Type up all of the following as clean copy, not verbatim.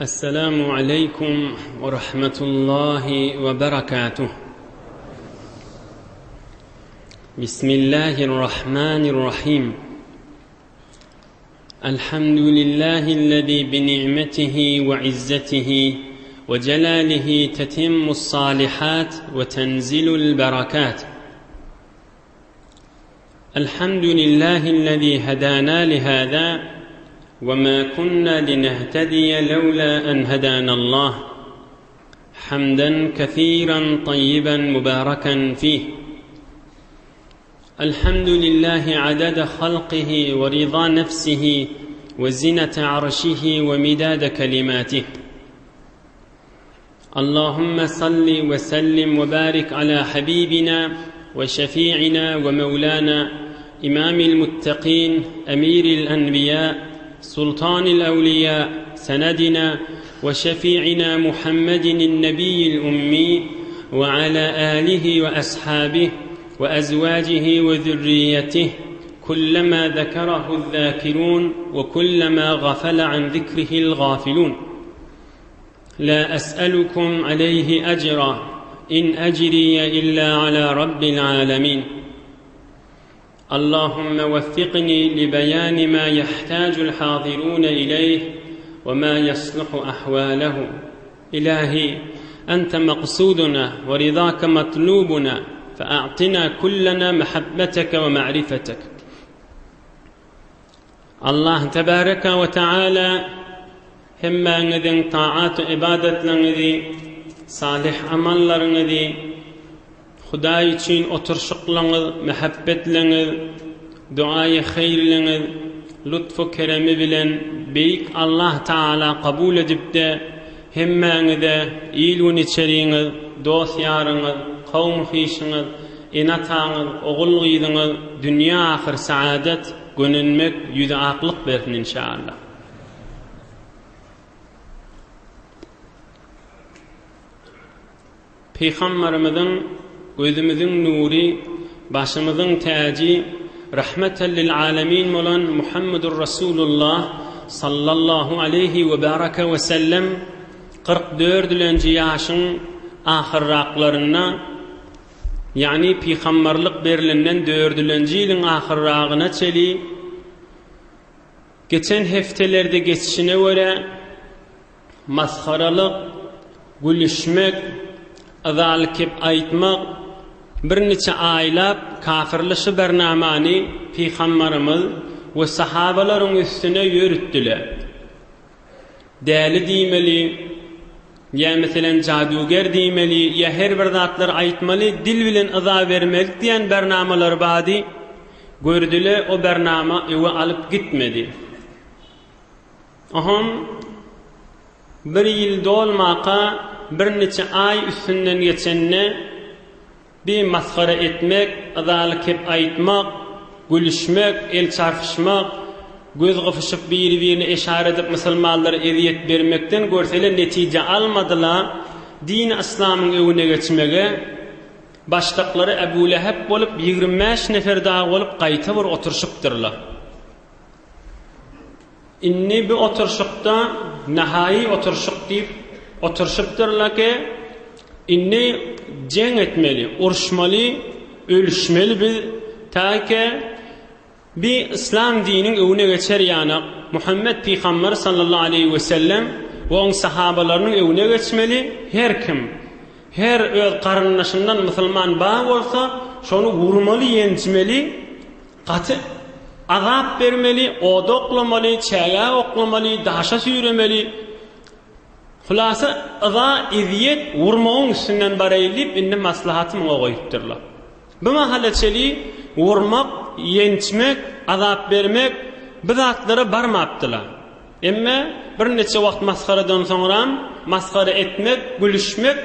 السلام عليكم ورحمة الله وبركاته. بسم الله الرحمن الرحيم. الحمد لله الذي بنعمته وعزته وجلاله تتم الصالحات وتنزل البركات. الحمد لله الذي هدانا لهذا وما كنا لنهتدي لولا أن هدانا الله، حمدا كثيرا طيبا مباركا فيه. الحمد لله عدد خلقه ورضا نفسه وزنة عرشه ومداد كلماته. اللهم صل وسلم وبارك على حبيبنا وشفيعنا ومولانا إمام المتقين أمير الأنبياء سلطان الأولياء سندنا وشفيعنا محمد النبي الأمي وعلى آله وأصحابه وأزواجه وذريته كلما ذكره الذاكرون وكلما غفل عن ذكره الغافلون. لا أسألكم عليه أجرا إن أجري إلا على رب العالمين. اللهم وفقني لبيان ما يحتاج الحاضرون إليه وما يصلح أحواله. إلهي أنت مقصودنا ورضاك مطلوبنا، فأعطنا كلنا محبتك ومعرفتك. الله تبارك وتعالى همّا نذن طاعات عبادت لنذي صالح عمل لنذي خدای چین اترشق لنغ محبت لنغ دعای خیر لنغ لطف و کرم بلن بیک الله تعالی قبول دبده همّا نذا ایلونی چرینغ دوست یارنغ قوم خیشنغ inatağın, oğulğıydığın dünya ahir saadet gönünmek yüzü aqlıq versin inşallah. Peygamberimizin, özümüzün nuri, başımızın tacı, rahmeten lil alemin olan Muhammedur Resulullah sallallahu aleyhi ve baraka ve sellem 44. yaşın ahirraqlarına, yani peygamberlik berilinden 4. yılın ahirrağına çeli geçen heftelerde geçişine göre maskaralık, gülüşmek, azalkip aytmak, bir neçe aylap kafirleşi bernamani peygamberimiz ve sahabaların üstüne yürüttüler. Deli diymeli, ya mesela caduger diymeli, ya her bir zatlar aytmalı, dil bilen ıza vermelik diyen bernamalar badi gördüler, o bernama eve alıp gitmedi. Aham bir yıl dolmaka bir neçe ay üstünden geçenine bir maskara etmek, ızalık aytmak, gülüşmek, el çarpışmak, göz gıfışıp birbirine işaret edip Müslümanlara eziyet vermekten görseler netice almadılar. Din İslam'ın evine geçmege başlıkları Ebu Leheb olup 25 nefer daha olup kayta var oturuşuptırlar. İnni bir oturuşupta nihai oturuşup deyip oturuşuptırlar ki inni cenk etmeli, uruşmalı, ölüşmeli bir ta ki bir İslam dininin evine geçer yani Muhammed Peygamber sallallahu aleyhi ve sellem ve onun sahabalarının evine geçmeli. Her kim, her öz karınlaşından Müslüman bağ olsa şonu vurmalı, yençmeli, katı azap vermeli, oda oklamalı, çaya oklamalı, daşa süremeli. Hulasa aza eziyet vurmağın üstünden barayılıp indi maslahatım o koyuptırlar. Bu mahalleçeli vurmak, yençmek, azap vermek bu zatlara barmaptılar. Emme bir neçe vaqt maskaradan sonra maskara etmek, gülüşmek,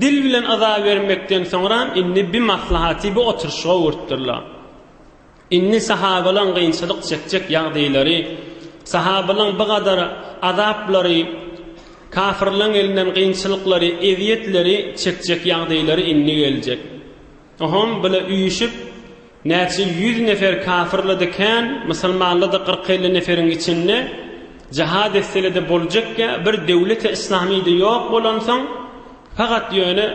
dil bilen azap vermekten sonra inni bir maslahati bu oturuşa vurtturlar. İnni sahabalan qiyinçilik çekecek yağdayları, sahabalan bu kadar azapları, kafirlerin elinden qiyinçilikleri, eziyetleri çekecek yağdayları inni gelecek. Oham böyle uyuşup Näçe 100 nefer kafirlediken, Müslümanlarda 40-50 neferin içinde Cihad etselede boljakka bir döwlet İslamiýde ýok bolansaň fakat ýöne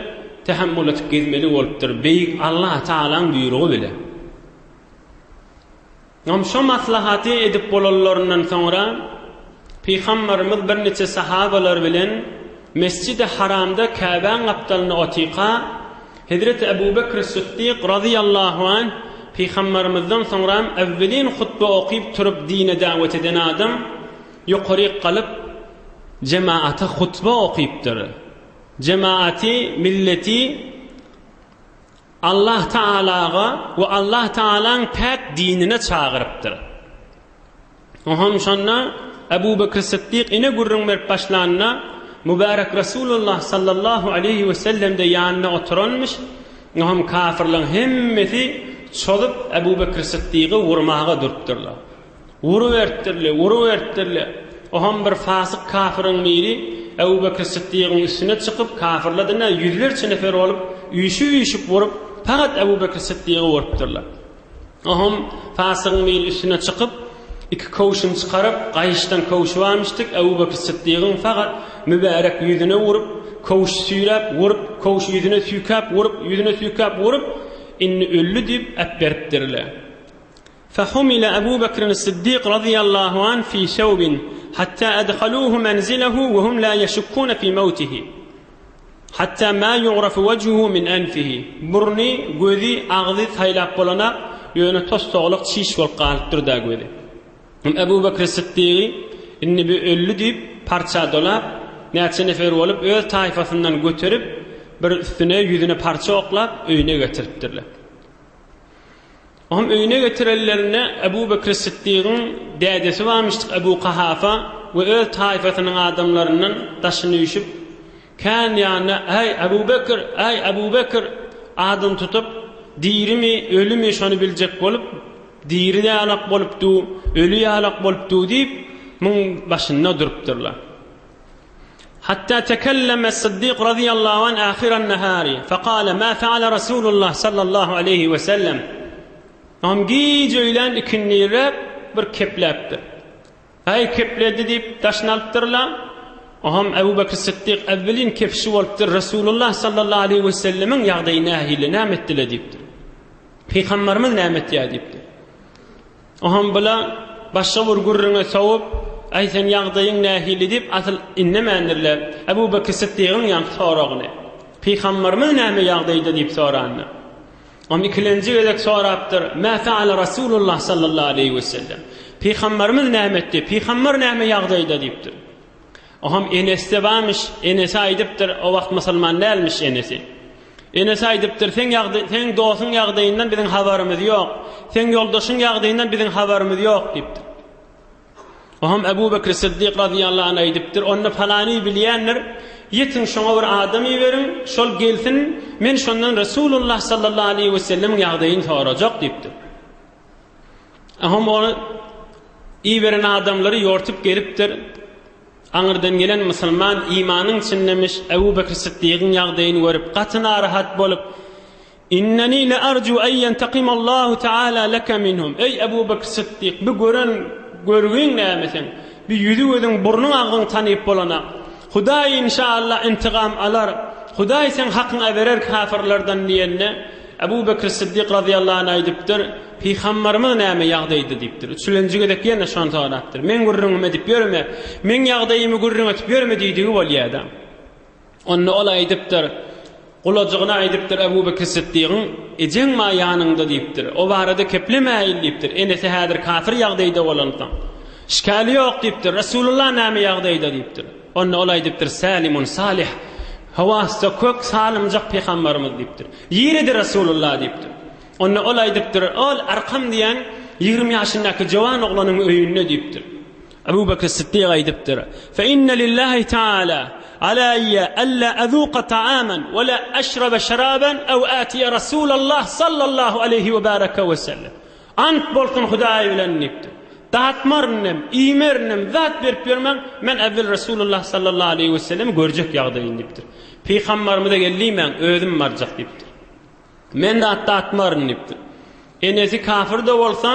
tahammül etip gezmeli bolupdyr. Beýik Allah Taalaň buýrugy bile. Şu maslahaty edip bolanlaryndan soňra Peygamberimiz bir neçe sahabalar bilen Mescid-i Haramda Ka'baň gapdalyny otyqa Hazrat Ebu Bekr Siddiq radıyallahu anh Peygamberimizden soňra evvelin hutba okyp turup dine da'wet eden adam ýokary galyp cemaata hutba okypdyr. Cemaati milleti Allah Taalaga we Allah Taalaň pak dinine çagyrypdyr. Oham şonna Ebu Bekr Siddiq ine gurrun berip başlanna mübarek Resulullah sallallahu aleyhi ve sellem de ýanyna oturanmış. Oham kafirlaryň hemmeti çolup Ebu Bekr Siddiqi vurmaga durupdyrlar. Vuruvertdirler. Oham bir fasyk kafirin biri Ebu Bekr Siddiq'in üstüne çıkıp kafirladyna yüzlerçe nefer olup üýşüp vurup fakat Ebu Bekr Siddiq'i vurupdyrlar. Oham fasykyň biri üstüne çıkıp iki kowşun çıkarıp gaýyşdan kowşuwamyşdyk. Ebu Bekr Siddiq'in fakat mübarek yüzüne vurup kowş süýräp vurup kowş yüzüne süýkap vurup inni öllü dip äpberipdirler. فحمل أبو بكر الصديق رضي الله عنه في ثوب حتى أدخلوه منزله وهم لا يشكون في موته حتى ما يعرف وجهه من أنفه برني قذي أغذي ثيلاب بلنا يونا تستغلق تشيش والقالتر دا قذي أبو بكر الصديق إني بأولو ديب parça dolap näçe nefer bolup öl taýfasyndan götürüp bir üstüne yüzüne parça oklap öýüne getiripdirler. Ohum öýüne getirenlerine Ebu Bekr Siddiq'in dädesi barmışdyk Ebu Qahafa we öl taýfasynyň adamlaryndan daşyny ýüşüp kan ýany ay Ebu Bekr adyn tutup dirimi ölümi şonu biljek bolup diri ýalak bolupdy ölü ýalak bolupdy diýip mun başynda durupdyrlar. حتى تكلم الصديق رضي الله عنه آخر النهار فقال ما فعل رسول الله صلى الله عليه وسلم هم giýjeylen ikinniýrep bir kepläpdir. Hay kepledi diýip taşny alypdyrlar. Oham Ebu Bekr Siddiq evvelin kepşi bolupdyr. Rasulullah sallallahu aleyhi ve sellemin ýagdaýy nähili nämetdiler diýipdir. Peygamberimiz nämetdi diýipdir. Oham bula başga bir gurruna sowup ayten ýagdaýyň nähili diýip asyl innemendirler. Ebu Bekr Siddiq'in ýanky soragyny. Peygamberimiz näme ýagdaýda diýip sorandy. Am ikilenji gezek sorapdyr. Ma fa'ala Rasulullah sallallahu aleyhi ve sellem. Peygamberimiz näme etdi? Peygamber näme ýagdaýda diýipdir. Oham Enes'te barmış. Enes aýdypdyr. O wagt musulman dälmiş Enes'i. Enes aýdypdyr. Sen dostuň ýagdaýyndan biziň habarymyz ýok. Sen ýoldaşyň ýagdaýyndan biziň habarymyz ýok diýipdir. Oham Ebu Bekr Siddiq radıyallahu anh aýdypdyr. Onu falany bilýänler yetin şoňa bir adamy berin, şol gelsin, men şondan Rasulullah sallallahu aleyhi ve sellem ýagdaýyny sorajak diýipdir. Oham onu iýberen adamlary ýortup gelipdir. Aňyrdan gelen musulman imanyň içindemiş Ebu Bekr Siddiq'in ýagdaýyny görüp gatyna rahat bolup inneni la arju an yantaqima Allahu Taala laka minhum. Ey Ebu Bekr Siddiq, bu görgüň nämesin? Bir ýüzü özüň burnuň agyň tanyp bolana. Hudaý inşallah intigam alar. Hudaý sen hakyňa berer kafirlerden diýenne Ebu Bekr Siddiq radıyallahu anh aýdypdyr. Peygamberimiz näme ýagdaýda diýipdir. Üçlenji gedek ýene şonu soradypdyr. Men gurrunmy edip ýörme, men ýagdaýymy gurrun etip ýörme diýdigi bolýardy. Onu ol aýdypdyr. Gulagyna aýdypdyr Ebu Bekr Siddiq'in ejeň ma ýanyňda diýipdir. O barada keplemäýil diýipdir. Enesi häzir kafir ýagdaýda bolandan. Şikali ýok diýipdir. Rasulullah näme ýagdaýda diýipdir. Onu ol aýdypdyr salimun salih. Hawasda kök salimjak peygamberimiz diýipdir. Ýeride Rasulullah diýipdir. Onu ol aýdypdyr. Ol Arqam diýen 20 ýaşyndaky jowan oglanyň öýünde diýipdir. Ebu Bekr Siddiq aýdypdyr. Fa inna lillahi ta'ala alayya alla azuqa ta'aman wa la ashraba sharaban aw atiya Rasulullah sallallahu aleyhi ve baraka ve sellem. Ant bolsun Hudaý bilen diýipdir. Tatmarnem, imernem, zat berip bermem, men evvel Rasulullah sallallahu aleyhi ve sellem görjek ýagdaýyn diýipdir. Peygamberimiz de geldimen özüm marjak diýipdir. Men de tatmarnym diýipdir. Enesi kafir de bolsa,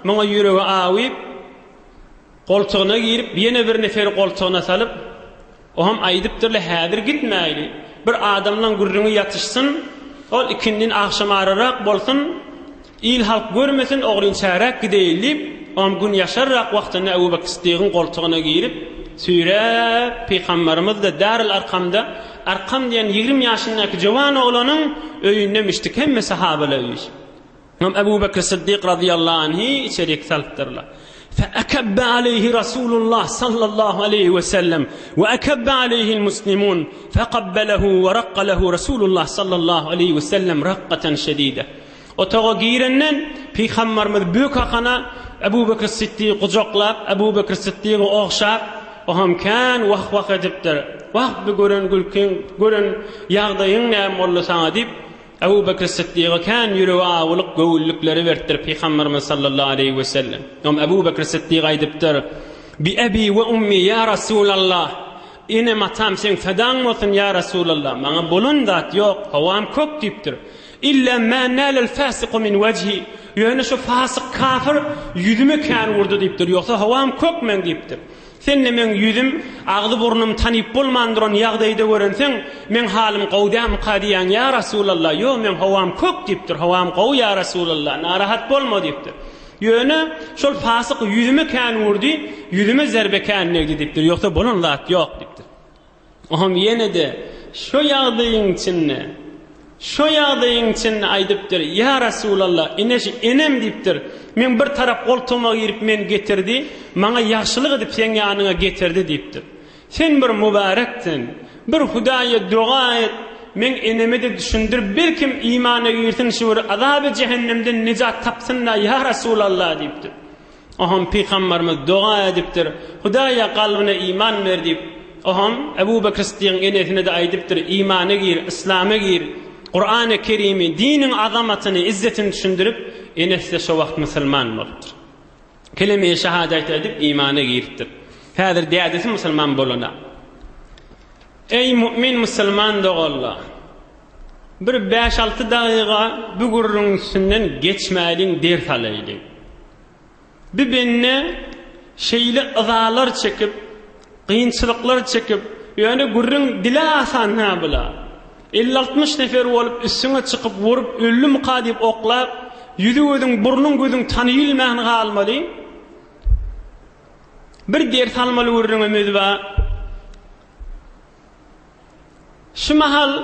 muňa ýüregi awyp Koltuğuna girip yine bir nefer koltuğuna salıp oham aýdypdyrlar häzir gitmäýli. Bir adamdan gurrunu yatışsın, ol ikindin akşam ararak bolsun, il halk görmesin, oğlun çarak gideyli, gün yaşarrak wagtyny Ebu Bekir Siddiq'in koltuğuna girip süýräp Peygamberimiz de Darul Arqamda Arqam diýen 20 ýaşyndaky jowan oglanyň öýünde müştik hemme sahabalar öýüş. Ebu Bekir Siddiq radıyallahu anhi içerik salypdyrlar. فأكب عليه رسول الله صلى الله عليه وسلم وأكب عليه المسلمون فقبله ورق له رسول الله صلى الله عليه وسلم رقة شديدة. Otağa girenlen Peygamberimiz büyük hakana Ebu Bekir Siddiq kucaklap, Ebu Bekir Siddiq'i oğşap, oham kan vah edipdir. Vah bir gören yağdayın ne mollu sana dip, Ebu Bekir Siddiq'a kan yürü ağılık göğüllükleri verttir Peygamberimiz sallallahu aleyhi ve sellem. Ebu Bekir Siddiq aydipdir. Bi ebi ve ummi ya Resulallah. İne matam sen fedan olsun ya Resulallah. Bana bulun dat yok, havam kök diptir. İlla ma nalal fasiqu min vejhi. Yani şu fasık kafir yüzüme kan vurdu diptir. Yoksa havam kök men diptir. Sen men yüzüm ağzı burnum tanıyıp bulmandıran yağdayda görensen men halim qawdam qadiyan ya Resulallah. Yo men havam kök diptir. Havam qaw ya Resulallah. Narahat bolma diptir. Yöne şol fasık yüzüme kan vurdu, yüzüme zerbe kan negdi diptir. Yoksa bunun zat yok diptir. Oham yine de şu yağdayın içinne şu yağdayın içinne aydıptır. Ya Resulallah inem diptir. Men bir taraf koltuğuma girip men getirdi. Bana yaxşılık edip sen yanına getirdi diptir. Sen bir mübarektin. Bir Hudaya dua et. Men eneme de düşündür. Bir kim imana girsin şu azab-ı cehennemden nicat tapsınlar ya Resulallah diptir. Oham Peygamberimiz dua ediptir. Hudaya kalbine iman verdi. Oham Ebu Bekir Siddiq'in enesine de aydıptır. İmana gir, İslam'a gir. Kur'an-ı Kerim'i, dinin azamatını, izzetini düşündürüp enes de şu vakt Müslüman olupdur. Kelime-i şehadet edip imana giripdir. Häzir diýdisi Müslüman bolana. Ey mümin Müslüman dogallar. Bir 5-6 daqiqa bu gurrun üstünden geçmäliň ders alaýlyň. Bir benne şeýle azalar çekip, kıyınçılıklar çekip, yani gurrun dile asan ha bula. 50-60 nefer olup üstüne çıkıp vurup ölüm kadip oklap yüzü gözün burnun gözün tanıyılmayan kalmalı. Bir ders almalı vurduğumuz var. Şu mahal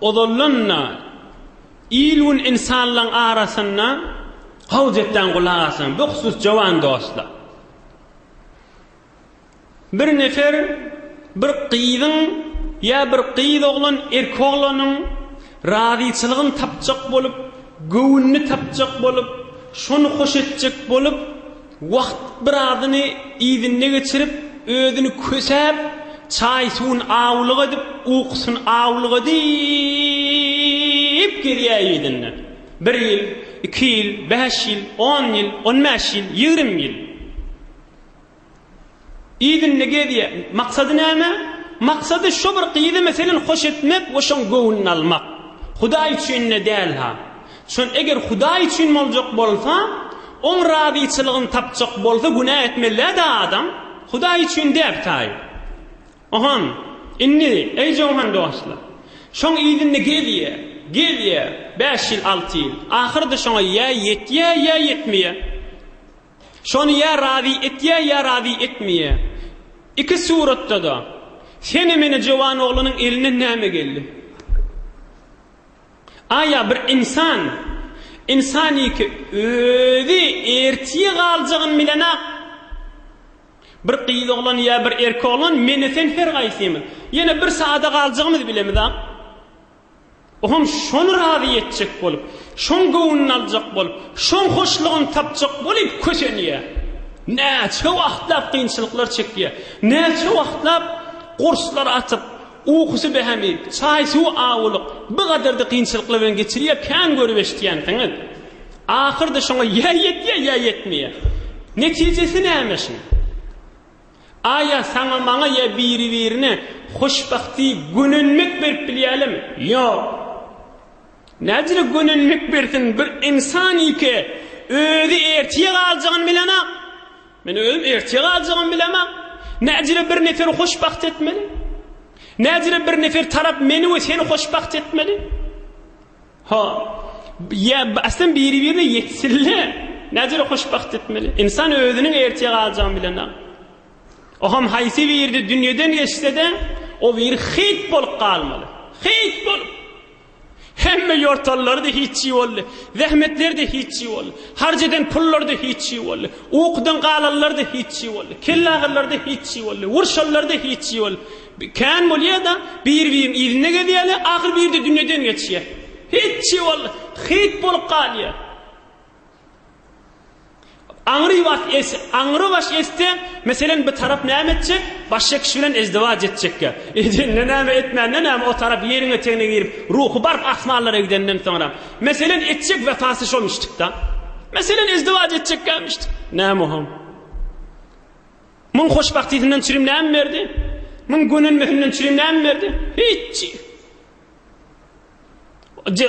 odolunna ilun insanların arasında havzetten kulağısın. Bu husus cavan dostlar. Bir nefer bir kıydın ya bir qyýd oglan erkek oglanın razyçylygyn tapjak bolup, göwünni tapjak bolup, şonu hoş etjek bolup, wagt bir adyny ýygyny geçirip, özüni kösäp, çaý suwun awlyk edip, uqsyn awlyk edip gelýärdi. 1 ýyl, 2 ýyl, 5 ýyl, 10 ýyl, 15 ýyl, 20 ýyl. Ýygyny gelýär. Maksady näme? Maksadı şu bir qiydi meselen hoş etmek ve şun gövünün almak. Huda için ne değil ha. Şun eğer Huda için olacak bolsa, on radiyçılığın tapacak bolsa günah etmeli de adam. Huda için deyip tayi. Ohan, inni, ey cevhan dostlar. Şun idinle geliye, 5 yıl, 6 yıl. Ahırda şuna ya yetiye, ya yetmeye. Şunu ya radi etiye, ya radi etmeye. İki suratta da. Seni meni cevan oğlanın eline näme geldi? Aya bir insani ki özi ertiye galcığın milena bir qyýd oğlan ya bir erkek oğlan meni sen her gaýsymy. Yine bir saada galcığımız bilemiz ha. Oham şonu radi etjek bolup, şon gowuny aljak bolup, şon hoşlugyny tapjak bolup köşeniye. Näçe wagtlap kynçylyklar çekýär. Näçe wagtlap kurslar açıp, uğusu behemi, çay suyu ağılık, bu kadar da kıyınçılıkla ben geçiriyor, kan görüp eştiýänsiňiz. Ahırda şuna ya yetiye, ya yetmeye. Neticesi nämeşin? Aya sana bana ya birine hoşbahti gününmek berip bilýälim? Yok. Näjire gününmek bersin bir insan ki, özi ertiye galjagyny bilene, Men özüm ertiye alacağım bilemem. Näjire bir nefer hoşbaht etmeli. Näjire bir nefer tarap meni we seni hoşbaht etmeli. Ha, ya aslında biri yetsille. Näjire hoşbaht etmeli. İnsan özünün ertiye alacağım bilemem. Oham haysi birdi dünyadan geçse de o bir hit bolup kalmalı. Hit bolup. Hemme yortalları da hiç iyi oldu. Zahmetler de hiç iyi oldu. Harcadan pullar da hiç iyi oldu. Okudan qalanlar da hiç iyi oldu. Kellağlar da hiç iyi oldu. Vurşallar da hiç iyi oldu. Kan bolya da bir izine gediyle ahir bir de dünyadan geçiyor. Hiç iyi oldu. Hit bolup qalıyor. Anrı baş este mesela bir taraf ne edecek? Başka kişiyle ezdivac edecek ya. Ne etmeyen ne o taraf yerine teğine girip ruhu barıp asmalara gidenden sonra. Mesela edecek vefası olmuştuk da. Mesela ezdivac edecek gelmiştik. Ne muhim? Mun hoşbahtiyetinden çürüm ne verdi? Mun gönül mühünden çürüm ne verdi? Hiç.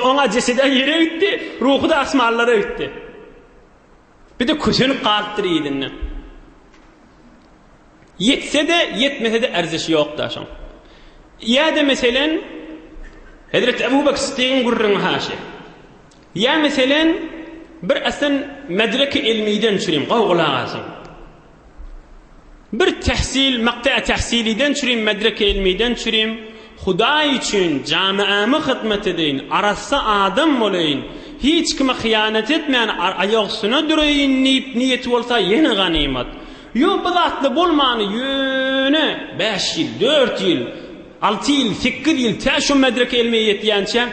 Ona ceseden yere gitti, ruhu da asmalara gitti. Bir de küsünü qalptır idinne. Yetse de yetmese de erzişi yok da şam. Ya da mesela Hazreti Ebu Bekir Sıddık'ın gurrun haşi. Ya mesela bir asan medrek ilmiden çürüyüm, qavgula ağasın. Bir tahsil, maqta tahsiliden çürüyüm, medrek ilmiden çürüyüm. Huda için camiamı hizmet edin, arası adam olayın. Hiç kime hıyanet etmeyen ayağısına durayın niyeti olsa yeni ganimet. Yo bu zatlı bulmanı yöne 5 yıl, 4 yıl, 6 yıl, 8 yıl teşo medreke ilmiye yetiyençe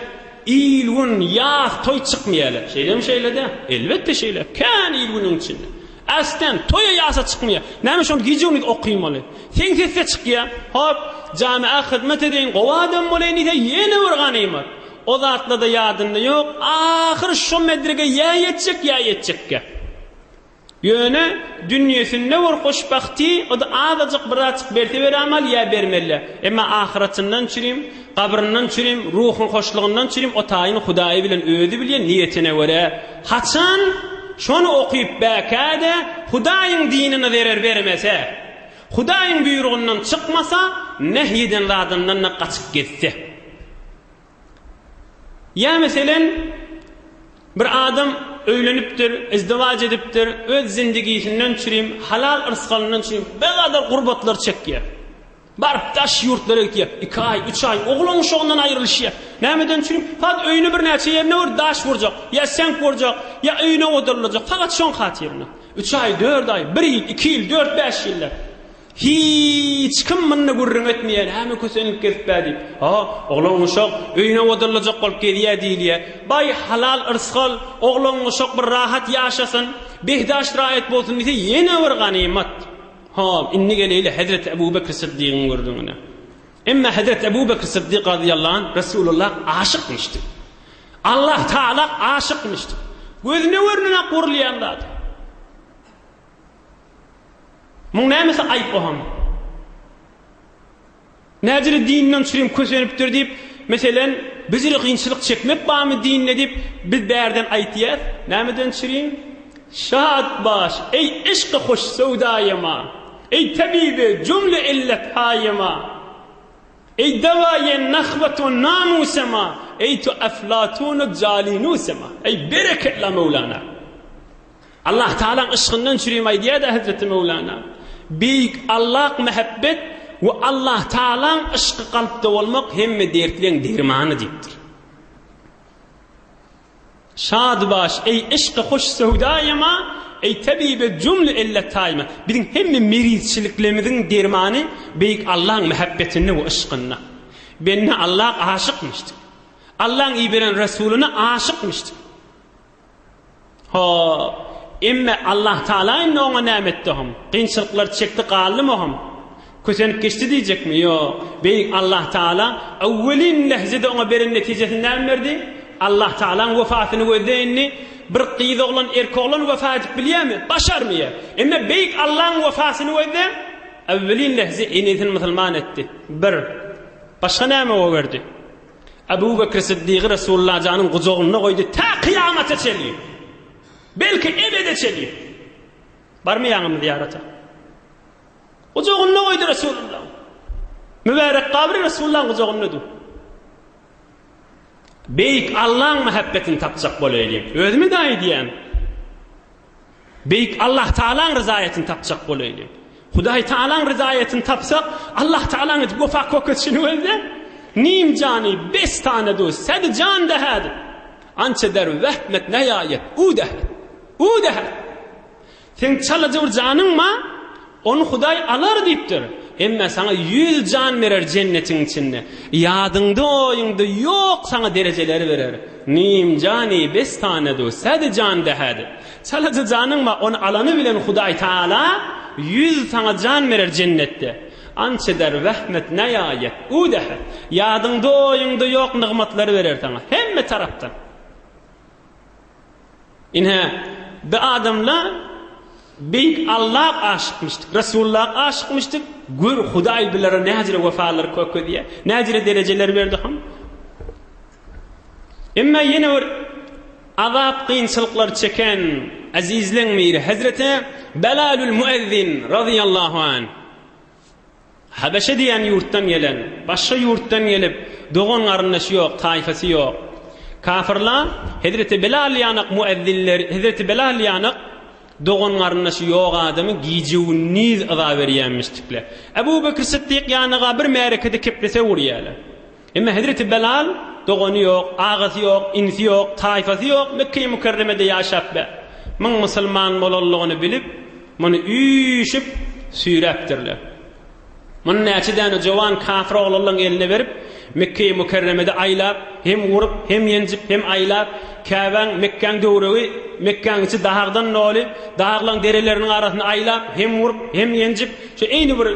ilgun yaz toy çıkmayalı. Şeyle mi şeyle de? Elbette şeyle. Kan ilgunun içinde. Aslen toya yasa çıkmaya. Neymiş onu gece onu okuyayım olayı. Sen sesle çıkıyor. Hop camiye hizmet edin. Kovadın olayı neyse yeni bir ganimet. O zatla da yadında yok. Ahir şu medrege ya yetecek ya. Yöne dünyasında var hoşbahti o da azıcık birazcık berti veramal ya vermeli. Ama ahiretinden çürüyüm, kabrinden çürüyüm, ruhun hoşluğundan çürüyüm. O tayin Hudayı bilen öğüdü bilen niyetine göre. Haçan şunu okuyup bekade Hudayın dinine verir vermese, Hudayın buyruğundan çıkmasa nehyiden ladından kaçıp gitse. Ya mesela bir adam öyleniptir, izdivac ediptir, öz zindagisinden çürüyüm, halal ırzkalından çürüyüm, beqadar qurbatlar çekiyor. Barıp taş yurtlara gidiyor, 2 ay, 3 ay, oğlun uşağından ayrılışıyor. Nämeden çürüyüm? Fakat öyünü bir neçe yerine var, daş vuracak, ya sen vuracak, ya öyüne odurulacak, fakat şon hatırına. 3 ay, 4 ay, 1 yıl, 2 yıl, 4, 5 yıllar. Hiç kim minni gurrun etmeyen, hemen kösenlik kesip deyip, oğlun uşak öyüne odurulacak kolup gediye deyiliye. Bay halal ırzkal, oğlun uşak bir rahat yaşasın, behdaş rahat bolsun dese yeni bir ganimet. İnni geleyle Hazreti Ebu Bekir Sıddık'ın gördüğüne. Ama Hazreti Ebu Bekir Sıddık radıyallahu anh Resulullah aşıkmıştı. Allah Teala aşıkmıştı. Gözüne vörnüne kurlayanlardı. Mun nämesi ayıp oham. Näjire dininden çürüyüm kösenipdir deyip, mesela bizleri kıyınçılık çekmek bağımı dinine deyip, biz bärden aytiyat, nämeden çürüyüm? Şad baş, ey işqı hoş sevdayıma, ey tabibi cümle illet hayıma, ey devayen nahvetun namusema, ey tu eflatunu calinusema, ey bereketle Mevlana. Allah Teala'nın ışkından çürüyüm aydiye de Hazreti Mevlana. Büyük Allah mehabbet ve Allah Teala'nın ışkı kalpte olmak hemme dertlerin dermanı deyiptir. Şad baş, ey ışkı hoş sevdayıma, ey tabibe cümle illet hayıma. Bizim hemme merizçiliklerimizin dermanı büyük Allah'ın mehabbetine ve ışkına. Benimle Allah aşıkmıştı. Allah'ın iyi veren Resulüne aşıkmıştı. Emme Allah Teala'nın ona nimettihim. Kıyınçılıklar çekti kaldı mı? Kösenip geçti diyecek mi? Yok. Beyik Allah Teala evvelin lehzede ona veren neticesinden verdi. Allah Teala'nın vefatını gözleyini bir kıyız oğlan erkek oğlan vefat edip biliyor mu? Başar mı ya? Emme beyik Allah'ın vefatını gözle evvelin lehze enizini Müslüman etti. Bir. Başka neyme o verdi? Ebu Bekir Sıddık'ı Resulullah canın kucağına koydu. Ta kıyamete çeliyor. Belki ebede çeliyor. Barmaýaňmy ziyarata? Ojagyna goýdy Rasulullah. Mübarek kabri Rasulullah'ın kucağındadır. Beyik Allah'ın muhabbetini tapacak bolayım. Özümü dahi diyen. Beyik Allah Teala'nın rızayetini tapacak bolayım. Huday Teala'nın rızayetini tapsak Allah Teala'nın gofa koketçini öldü. Nim cani 5 tane dost. Sedi can dehad. Ança der vehmet nehayet. U dehad. Sen çalacak canın mı? Onu Huday alar deyiptir. Emme sana 100 can verer cennetin içinde. Yadında oyunda yok sana dereceleri verer. Nim cani 5 tane dost. Sedi can dehad. Çalacak canın mı? Onu alanı bilen Huday Teala 100 sana can verer cennette. Ança der vehmet nehayet. U dehad. Yadında oyunda yok nimetleri verer sana. Hemme taraftan. İnhe bir adamla Beyk Allah aşıkmıştık, Resulullah aşıkmıştık. Gör Huday bilere necire vefalar kökü diye, necire dereceler verdi ham. Emma yine bir azap kıyınçılıklar çeken azizlen meyri Hazreti Belalül Müezzin radıyallahu anh. Habeşe diyen yurttan gelen, başka yurttan gelip doğun arınışı yok, taifesi yok. Kafirler Hazreti Belal yanık müezzinler, Hazreti Belal yanık doğun arınışı yok adamı giyeceğiniz aza veriyenmiştikle. Ebu Bekir Sıddık yanığa bir merekede keplese vuruyorlar. Ama Hazreti Belal doğunu yok, ağası yok, insi yok, taifesi yok. Mekke-i Mükerreme'de yaşap be. Min Müslüman bolallığını bilip, bunu üyüşüp süreptirler. Bunu neçeden o cavan kafir oğlanın eline verip, Mekke-i Mükerreme'de aylap, hem vurup, hem yencip, hem aylap, Kâben, Mekke'nin döwregi, Mekke'nin içi dağdan noli, dağlan derelerinin arasını aylap, hem vurup, hem yencip, şu eyni bir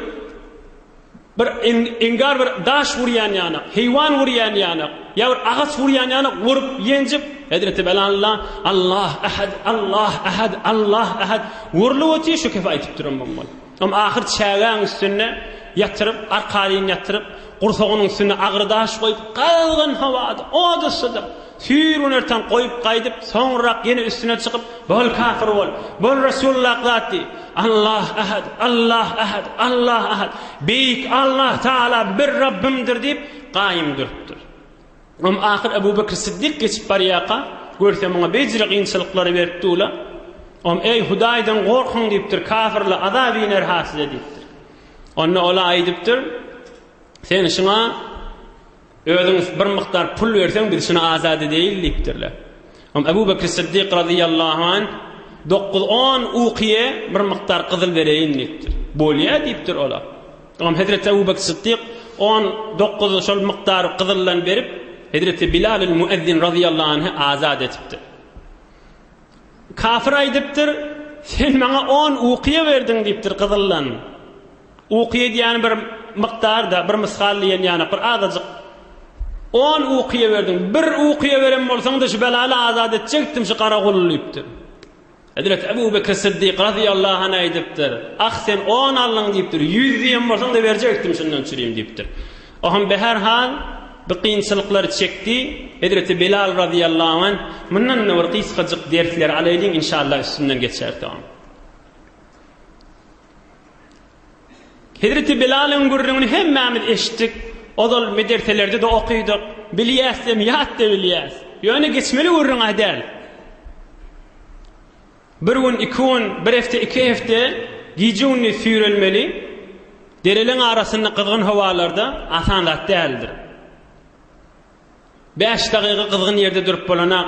engar bir daş vuryan yana, heyvan vuryan yana, ya bir ağaç vuryan yana, vurup, yencip, Hazreti Belal'la Allah ahad, Allah ahad, Allah ahad, vurlu ötüye şu kefa etip durum bu. Ama ahir çağın üstüne yatırıp, arkalini yatırıp, Qursoğunun üstüne ağır daş koyup, qalğın havada, o da sıdır. Sürün erten koyup kaydıp, sonra yine üstüne çıkıp, bol kafir ol, bol Resulullah zati, Allah ahad, Allah ahad, Allah ahad, beyik Allah Teala bir Rabbimdir deyip, qaim duruptur. Ama ahir Ebu Bekir Sıddık geçip bariyaqa, görse bana becri qiyinçılıkları verip tuğla, ama ey Hudaydan korkun deyiptir, kafirle azab iner hasile deyiptir. Onu ola aydıptır, sen şuna özüňiz bir miktar pul berseň biz şuna azad edeylik dipdirler. Ama Ebu Bekir Sıddık radıyallahu anh 9-10 uqiye bir miktar qızıl bereyin dipdir. Bolya dipdir ola. Ama Hazreti Ebu Bekir Sıddık 19 şol miktar qızıllan berip Hazreti Bilalül Müezzin radıyallahu anh azad etipdir. Kafir aýdypdyr, sen maňa 10 uqiye berdiň dipdir qızıllan. Uqiye diýen bir miktarda bir misgalliyen yani bir azajyk 10 uqiye verdim. Bir uqiye veren bolsaň da şu belaly azad etjekdim şu garagulypdyr. Hazreti Ebu Bekir Sıddık radıyallahu anh aýdypdyr. Ah sen 10 allyň diýipdir. 100 diýen bolsaň da berjekdim şundan çüreyim diýipdir. Ohan behar hal bir qiyinçylyklar çekdi. Hazreti Bilal radıyallahu anh mundan bir qysgaçyk dersler alaýdyň inşallah üstünden geçer tamam. Hazreti Bilal'ın gurrunu hemmemiz eşittik. Odal medreselerde de okuyduk. Biliyasem yat da biliyas. Yani geçmeli gurrun adel. Bir gün, iki gün, bir hafta, iki hafta giyeceğini sürülmeli. Derelerin arasında kızgın havalarda asan zat değildir. 5 dakika kızgın yerde durup bolanak.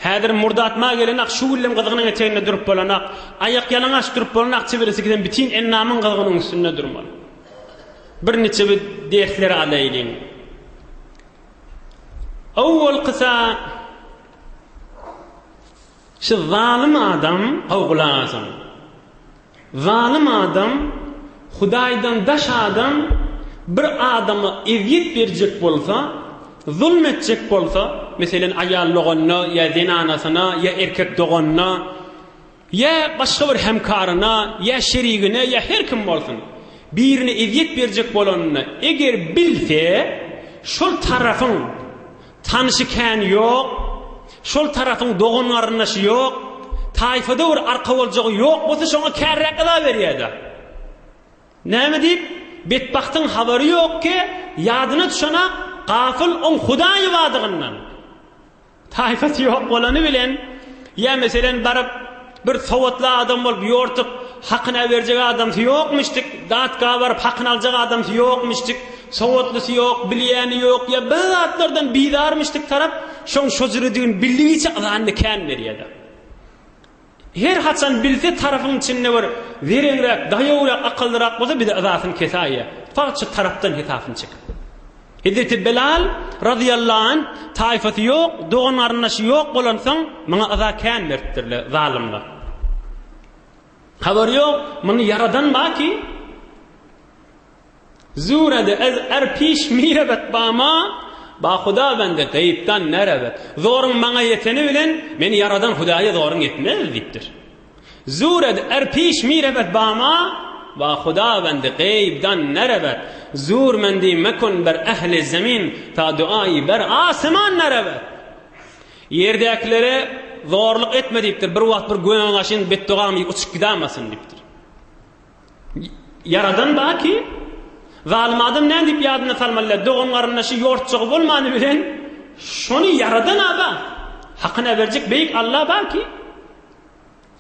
Hadir murda atma gelenak, şu güllem kızgının eteğinde durup bolanak. Ayak yalanaş durup bolanak çevirisi giden bütün ennamın kızgının üstünde durmalı. Bir neçe bir dersleri alayım. Awwal qısa şu zalim adam qawqulazım. Zalim adam Hudaydan daş adam bir adamı ezyet berjek bolsa, zulmetjek bolsa, meselen ayallygyna ya zinanasına ya erkek doganna ya başga bir hemkarına ya şerigine ya her kim bolsun. Birini ezyet berjek bolanny eger bilse şol tarafın tanışykan yok, şol tarafın dogan arnaşy yok, taifada bir arka boljagy ýok bolsa şoňa kärrek ıla berýärdi. Näme diýip betbaxtyň habary ýok ki ýadyna düşana gafil on Hudaýy badygyndan. Taifasy ýok bolany bilen ya meselen barıp bir sowatly adam bolup ýortup hakyna berjek adam ýokmuşdyk, datga barıp hakyny aljak adam ýokmuşdyk, sowatlysı ýok, bilýäni ýok, ya bir zatlardan bidarmyşdyk tarap şoň şojurdygyň bildigiçe azanny kän berýärdi. Her haçan bilse tarafın içinde bir verenrek, daýawrak, akyllyrak bolsa bir de azatyny kesäýär. Faqat şu tarapdan hitafyn çyk. Hazreti Bilal radıyallahu anh taifati ýok, doğan arnaşy ýok bolansaň, maňa aza kän beripdirle zalimler. Habar ýok, muny yaradan baki zurade ez erpiş mirebet bama ba Huda bende gaýypdan nerebet. Zoruň maňa ýeteni bilen meni yaradan Hudaýa zoruň etmez diýipdir. Zurade erpiş mirebet bama ba Huda bende gaýypdan nerebet. Zur mendi mekun ber ehli zemin ta duayı ber asman nerebet. Yerdäklere zorluk etme diýipdir. Bir wagt bir göňe gaşyn beddogamy uçup gidamasyn diýipdir. Yaradan baki zalim adam ne diýip ýadyna salmalar, doganlaryna şu ýortçygy bolmany bilen şonu yaradan aga hakyna berjek beýik Allah baki.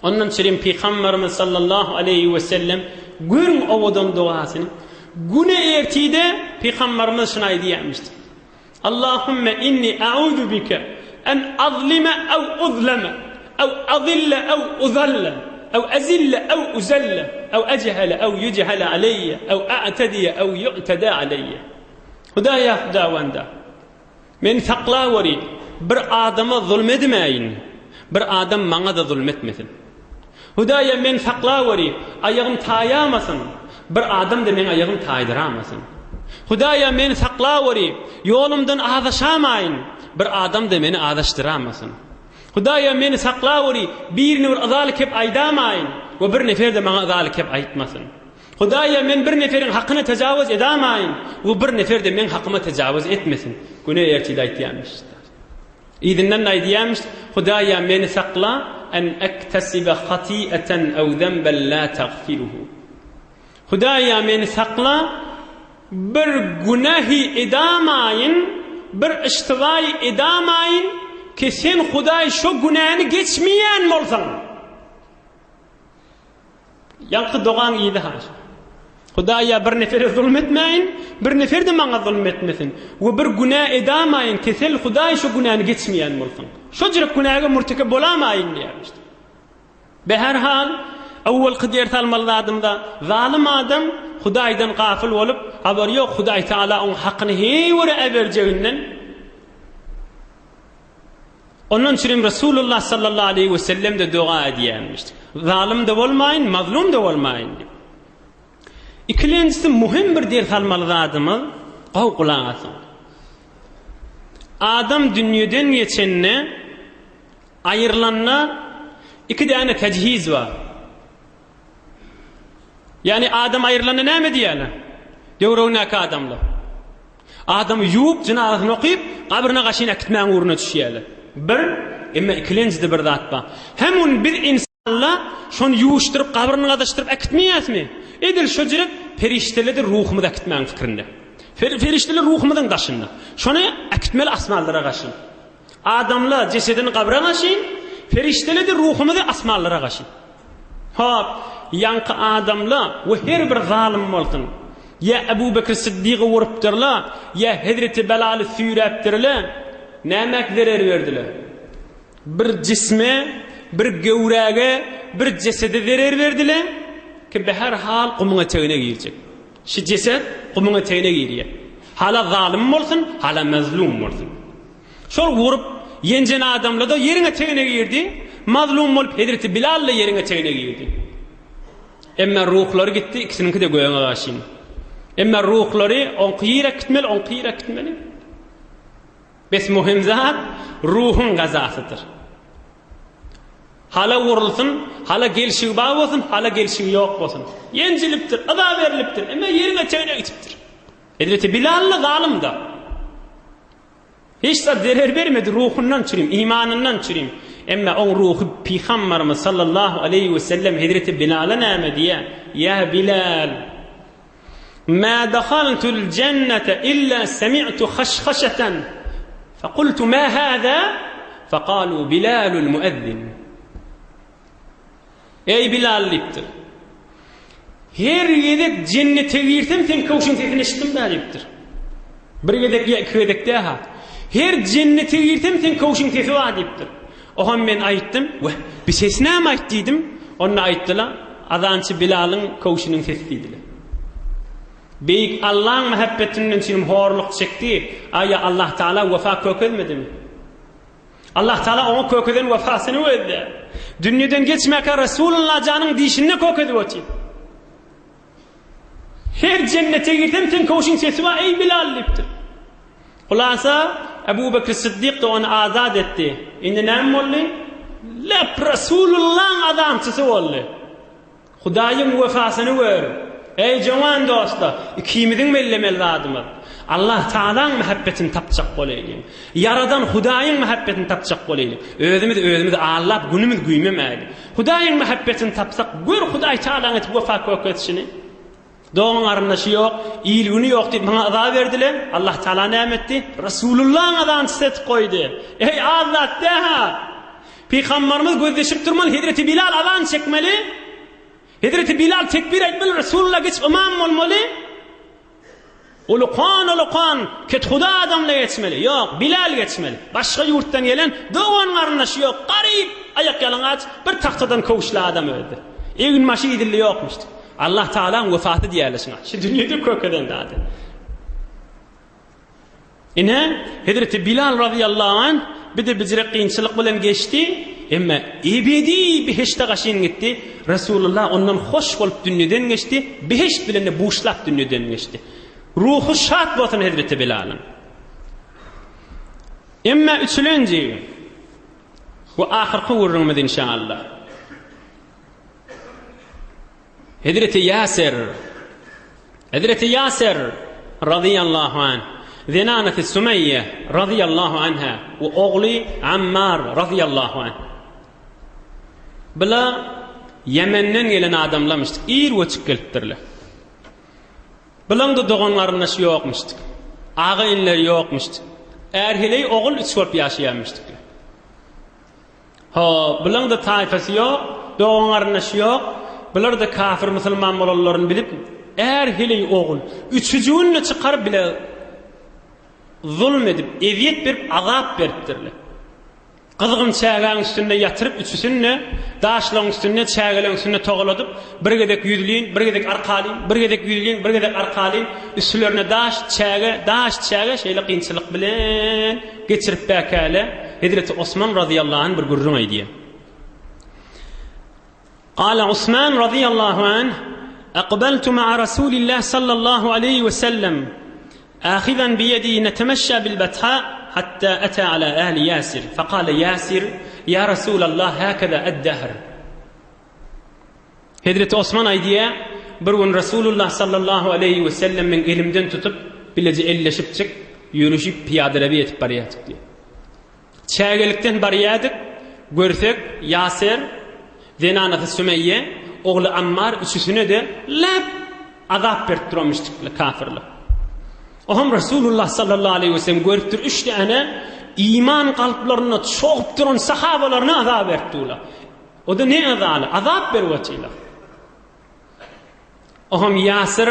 Ondan çirim Peygamberimiz sallallahu aleyhi ve sellem gün owadan duasyny güne ertide Peygamberimiz şuna diýmişdi. Allahümme inni a'udhu bika en azlima ev uzlama ev azilla ev uzalla ev azilla ev uzalla ev ejhala ev yujhala aleyya ev a'tadiya ev yu'tada aleyya. Hudaýa dawanda men saklawari bir adama zulmetmeýin, bir adam maňa da zulmetmesin. Hudaýa men saklawari ayağım taýamasyn, bir adam da men ayağım taýdyramasyn. Hudaýa men saklawari ýolumdan azaşamaýyn, bir adam da meni azaşdyramasyn. Hudaýa meni saklawari birini bir azalyk hep aýdamaýyn we bir nefer de maňa azalyk hep aýtmasyn. Hudaýa men bir neferiň hakyny tajawuz edamaýyn we bir nefer de men hakyma tajawuz etmesin. Güne ertide aýtýarmyş. İzinden aýdýarmyş, Hudaýa meni sakla en ektesibe hati'eten ew zemben la tagfiruhu. Hudaýa meni sakla bir günahi edamaýyn, bir iştigaý edamaýyn ki sen Hudaý şu günahny geçmeýän bolsaň. Ýanky dogan ýydy ha. Hudaýa bir nefere zulmetmeýin, bir nefer de maňa zulmetmesin. We bir günah edamaýyn ki sen Hudaý şu günahny geçmeýän bolsaň. Şu jürek günaha murtekip bolamaýyn diýär. Be her hal awwal qidýer salmalladymda zalim adam Hudaýdan gafil bolup habar ýok Hudaý taala on hakyny hewre eberjeginden. Ondan çirim Resulullah sallallahu aleyhi ve sellem de dua edýärmişdi. Zalim de bolmaýyn, mazlum da bolmaýyn. İkincisi muhim bir der salmalladymy gowgulansyn. Adam dünýeden geçenne aýrylanna iki tane tejhiz var. Yani adam ayrılanı näme diýerler? Döwrüňäki adamlar. Adam ýuwup jinazyny okyp, kabryna gaşyna gitmäň uruna düşýärler. Bir, emma ikincide bir zat bar. Hemun bir insanlar şonu ýuwuşdyryp kabryny gadaşdyryp akitmeýärmi? Edil şu jürek periştelerdir ruhumda akitmäň fikirinde. Ferişteler ruhumdan daşyndy. Şonu akitmeli asmanlara gaşyn. Adamlar cesedini kabryna gaşyn, feriştelerdir ruhumda asmanlara gaşyn. Hop, yankı adamla ve her bir zalim bolsun. Ya Ebu Bekir Siddiq'i vurupdyrlar, ya Hazreti Belal'ı süýräpdirler. Nämek zerer berdiler? Bir cisme, bir gowräge, bir jesede zerer berdiler ki be her hal gumuňa tegine girjek. Şu ceset gumuňa tegine girýär. Hala zalim bolsun, hala mazlum bolsun. Şol vurup yenjen adamla da yerine tegine girdi. Mazlum bolup Hazreti Bilal'la yerine tegine girdi. Emma ruhları gitti, ikisininki de göğüne gaşyn. Emma ruhları on qiyra gitmeli. Bes muhim zat ruhun gazasydyr. Hala vurulsun, hala gelşigi bar bolsun, hala gelşigi ýok bolsun. Ýenjilipdir, azap berilipdir, emma yerine tegine gitipdir. Hazreti Bilal'la zalim da. Hiç de zerer bermedi ruhundan çürüm, imanından çürüm. Emma on ruhu Peygamberimiz sallallahu aleyhi ve sellem Hazreti Bilal'a näme diye? Ya Bilal, ma dakhaltul cennete illa semi'tu khashkhashatan. فقلت ما هذا؟ فقالوا بلال المؤذن. Ey Bilal diptir. Her gedek cennete girdim sen kawşun sesini işitdim da diptir. Bir gedek ya iki gedek daha. Her cennete girdim sen kawşun sesi var diptir. Ohan men aytdım, "Ve bir ses näme aytdydım?" Onu aytdılar, "Azançı Bilal'ın kawşunun sesiydi." Beyik Allah'ın muhabbetinden için horluk çekti. Aya Allah Teala vefa kökülmedi mi? Allah Teala onun köküden vefasını verdi. Dünyadan geçmeke Resulullah canın dişine köküdü ötü. Her cennete girdim sen kavuşun sesi var ey Bilal diptir. Hulasa Ebu Bekir Sıddık da onu azat etti. İndi nem oldu? Lep Resulullah'ın adamçısı oldu. Hudayın vefasını verdi. Ey cavan dostlar, ikimizin bellemeli adımız. Allah Teala'nın muhabbetini tapacak olayım. Yaradan Hudayın muhabbetini tapacak olayım. Özümüz Allah günümüz güymemeli. Hudayın muhabbetini tapsak, gör Huday Teala'nın etip vefa köketişini. Doğun arındaşı yok, iyiliğini yok deyip bana azap verdiler. Allah Teala ne etti? Resulullah'ın adını set koydu. Ey Allah deha! Peygamberimiz gözleşip durmalı, Hazreti Bilal adını çekmeli. Hazreti Bilal tekbir etmeli, Resulullah geç imam olmalı. Ulukan, ket Huda adamla geçmeli. Yok, Bilal geçmeli. Başka yurttan gelen doğun arındaşı yok. Garip, ayak yalın aç, bir tahtadan kavuşlu adam öldü. Evin maşı idilli yokmuştu. Allah Teala'nın vefatı diyerlesin. Şu dünyada kökeden dadı. İne Hazreti Bilal radıyallahu anh bir de bizire kıyınçılık bilen geçti. Ama ebedi beheşte kaşın gitti. Resulullah ondan hoş olup dünyadan geçti. Beheşt bilen buğuşlap dünyadan geçti. Ruhu şart batın Hazreti Bilal'ın. Ama üçüncü ve ahirki vururumuz inşallah. Hazreti Yasir radıyallahu anh zinaneti Sümeyye radıyallahu anha ve oğlu Ammar radıyallahu anh. Bila Yemen'den gelen adamlamıştık. İr ve çıkıltırlar. Bilan da doğanlarınlaşı yokmuştuk. Ağa inleri yokmuştuk. Erhiley oğul 3-4 yaşayamıştık. Bilan da taifesi yok, doğanlarınlaşı yok. Bilar da kafir Müslüman olanlarını bilip erhiley oğul üçüncüğünü çıkarıp bile zulmedip, eziyet verip, azap veriptirler. Kızgın çağağın üstünde yatırıp üçüsünü daşların üstünde çağağın üstünde toğuladıp bir gedek yüzleyin, bir gedek arkalayın, bir gedek yüzleyin, bir gedek arkalayın üstlerine daş çağı şeyle kıyınçılık bilen geçirip bekale Hazreti Osman radıyallahu anh bir gurrun aydiye. قال عثمان رضي الله عنه أقبلت مع رسول الله صلى الله عليه وسلم آخذا بيدي نتمشى بالبطحاء حتى أتى على أهل ياسر فقال ياسر يا رسول الله هكذا الدهر. Hazreti Osman aydiye bir gün Resulullah sallallahu aleyhi ve sellem'in elimden tutup bilece elleşip çık yürüyüşüp piyadelebi etip bariyatık diye. Çağgelikten bariyatık görsek Yasir Zenanatı Sümeyye oğlu Ammar üçüsüne de lep azap verttirmiştik kafirler. Oham Resulullah sallallahu aleyhi ve sellem görüptür 3 tane iman kalplarına çoğup duran sahabalarına azap verttiler. O da ne azabı? Azap vervetiyle. Oham Yasir